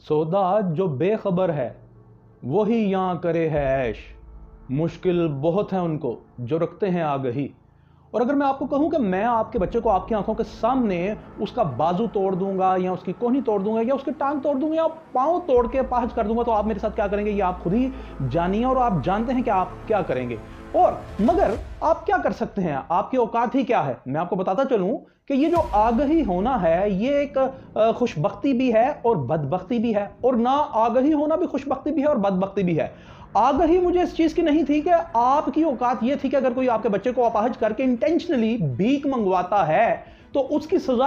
सौदा जो बेखबर है वही यहाँ करे है ऐश। मुश्किल बहुत है उनको जो रखते हैं आगही। और अगर मैं आपको कहूं कि मैं आपके बच्चे को आपकी आंखों के सामने उसका बाजू तोड़ दूंगा या उसकी कोहनी तोड़ दूंगा या उसकी टांग तोड़ दूंगा या पांव तोड़ के पाहज कर दूंगा, तो आप मेरे साथ क्या करेंगे ये आप खुद ही जानिए और आप जानते हैं कि आप क्या करेंगे। और मगर आप क्या कर सकते हैं, आपकी औकात ही क्या है। मैं आपको बताता चलूं कि ये जो आगही होना है ये एक खुशबख्ती भी है और बदबख्ती भी है, और ना आगही होना भी खुशबख्ती भी है और बदबख्ती भी है। आगही मुझे इस चीज की नहीं थी कि आपकी औकात ये थी कि अगर कोई आपके बच्चे को अपाहिज करके इंटेंशनली भीख मंगवाता है तो उसकी सजा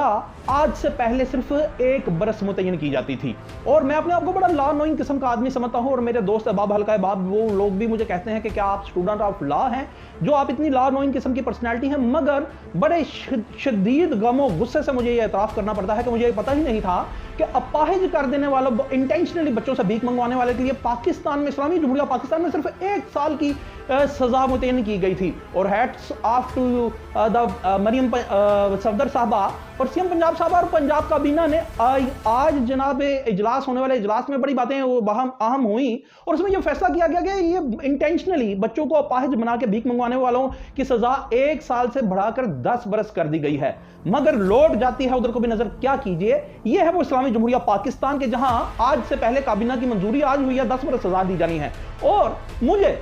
आज से पहले सिर्फ 1 बरस मुतय्यन की जाती थी। और मैं अपने आप को बड़ा लॉ नोइंग किस्म का आदमी समझता हूं, और मेरे दोस्त अहबाब हल्का अहबाब वो लोग भी मुझे कहते हैं कि क्या आप स्टूडेंट ऑफ लॉ हैं, जो आप इतनी लॉ नोइंग किस्म की पर्सनैलिटी हैं। मगर बड़े शदीद गमो गुस्से से मुझे ये एतराफ़ करना पड़ता है कि मुझे ये पता ही नहीं था कि अपाहिज कर देने वालों, इंटेंशनली बच्चों से भीख मंगवाने वाले के लिए पाकिस्तान में, इस्लामी जमहूरिया पाकिस्तान में सिर्फ 1 साल की सजा मुतय्यन की गई थी। और hats off to the Maryam Safdar साहबा और सीएम पंजाब साहबा और पंजाब काबीना ने आज जनाब इजलास होने वाले इजलास में बड़ी बातें अहम हुई और उसमें यह फैसला किया गया कि ये इंटेंशनली बच्चों को अपाहिज बना के भीख मंगवाने वालों की सजा 1 साल से बढ़ाकर 10 बरस कर दी गई है। मगर लौट जाती है उधर को भी नजर क्या कीजिए, यह है वो इस्लामी जमहूरिया पाकिस्तान के जहां आज से पहले काबीना की मंजूरी आज हुई है, 10 बरस सजा दी जानी है। और मुझे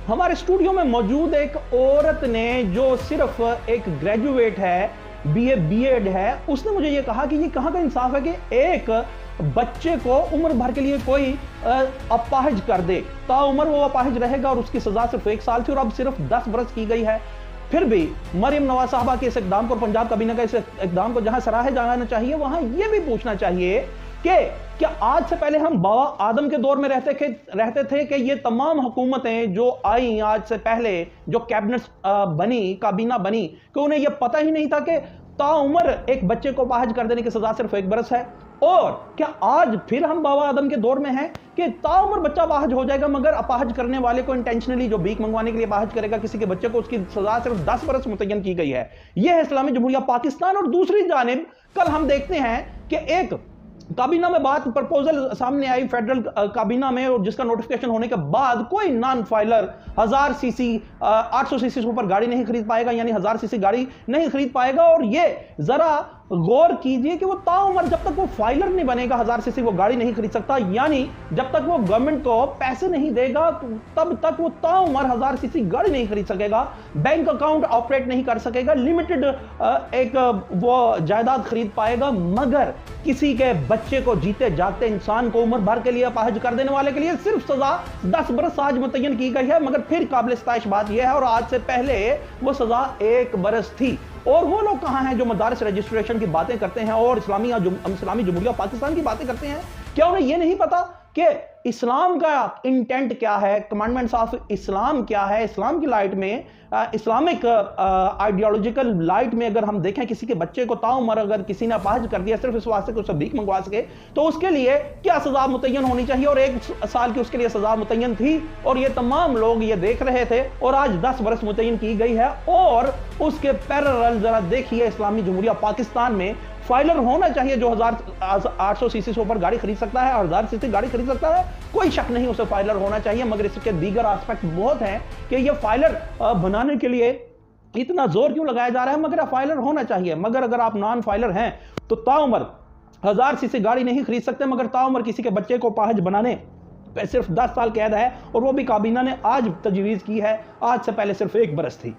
हमारे स्टूडियो में मौजूद एक औरत ने जो सिर्फ एक ग्रेजुएट है, बीए बीएड है, उसने मुझे ये कहा कि ये कहां का इंसाफ है कि एक बच्चे को उम्र भर के लिए कोई अपाहिज कर दे, ताउम्र वो अपाहिज रहेगा और उसकी सजा सिर्फ 1 साल थी और अब सिर्फ 10 बरस की गई है। फिर भी मरियम नवाज साहबा के इस इकदाम को, पंजाब काबीना का इस इकदाम को जहां सराहे जाना चाहिए वहां यह भी पूछना चाहिए कि क्या आज से पहले हम बाबा आदम के दौर में रहते थे कि ये तमाम हुकूमतें जो आई आज से पहले, जो कैबिनेट बनी, काबीना बनी, कि उन्हें यह पता ही नहीं था कि ताउम्र एक बच्चे को अपाहिज कर देने की सजा सिर्फ 1 बरस है। और क्या आज फिर हम बाबा आदम के दौर में हैं कि ताउम्र बच्चा अपाहिज हो जाएगा, मगर अपाहिज करने वाले को इंटेंशनली जो भीख मंगवाने के लिए अपाहिज करेगा किसी के बच्चे को, उसकी सजा सिर्फ 10 बरस मुतय्यन की गई है। यह है इस्लामी जमहूरिया पाकिस्तान। और दूसरी जानिब कल हम देखते हैं कि एक काबीना में बात प्रपोजल सामने आई फेडरल काबीना में, और जिसका नोटिफिकेशन होने के बाद कोई नॉन फाइलर 1000 सीसी 800 सीसी से ऊपर गाड़ी नहीं खरीद पाएगा, यानी 1000 सीसी गाड़ी नहीं खरीद पाएगा। और ये जरा गौर कीजिए कि वो ताउम्र जब तक वो फाइलर नहीं बनेगा 1000 सीसी वो गाड़ी नहीं खरीद सकता, यानी जब तक वो गवर्नमेंट को पैसे नहीं देगा तब तक वो ताउम्र 1000 सीसी गाड़ी नहीं खरीद सकेगा, बैंक अकाउंट ऑपरेट नहीं कर सकेगा, लिमिटेड एक वो जायदाद खरीद पाएगा। मगर किसी के बच्चे को, जीते जागते इंसान को उम्र भर के लिए अपाहिज कर देने वाले के लिए सिर्फ सजा 10 बरस आज मुतय्यन की गई है। मगर फिर काबिल इस्ताइश बात यह है, और आज से पहले वो सजा 1 बरस थी। और वो लोग कहां हैं जो मदारिस रजिस्ट्रेशन की बातें करते हैं और इस्लामी जमहूरिया पाकिस्तान की बातें करते हैं? क्या उन्हें यह नहीं पता कि इस्लाम का इंटेंट क्या है, कमांडमेंट्स ऑफ इस्लाम क्या है? इस्लाम की लाइट में, इस्लामिक आइडियोलॉजिकल लाइट में अगर हम देखें किसी के बच्चे को ताउम्र अगर किसी ने अपाहिज कर दिया सिर्फ इस वास्ते कि उससे भीख मंगवा सके, तो उसके लिए क्या सजा मुतय्यन होनी चाहिए? और 1 साल की उसके लिए सजा मुतय्यन थी और ये तमाम लोग ये देख रहे थे, और आज 10 बरस मुतय्यन की गई है। और उसके पैरेलल जरा देखिए इस्लामी जमहूरिया पाकिस्तान में फाइलर होना चाहिए जो 800 सीसी से ऊपर गाड़ी खरीद सकता है और 1000 सीसी गाड़ी खरीद सकता है, कोई शक नहीं उसे फाइलर होना चाहिए। मगर इसके दीगर एस्पेक्ट बहुत हैं कि ये फाइलर बनाने के लिए इतना जोर क्यों लगाया जा रहा है। मगर फाइलर होना चाहिए। मगर अगर आप नॉन फाइलर हैं तो ताउम्र 1000 सीसी गाड़ी नहीं खरीद सकते, मगर ताउम्र किसी के बच्चे को अपाहिज बनाने पे सिर्फ 10 साल कैद है, और वो भी काबीना ने आज तजवीज़ की है, आज से पहले सिर्फ 1 बरस थी।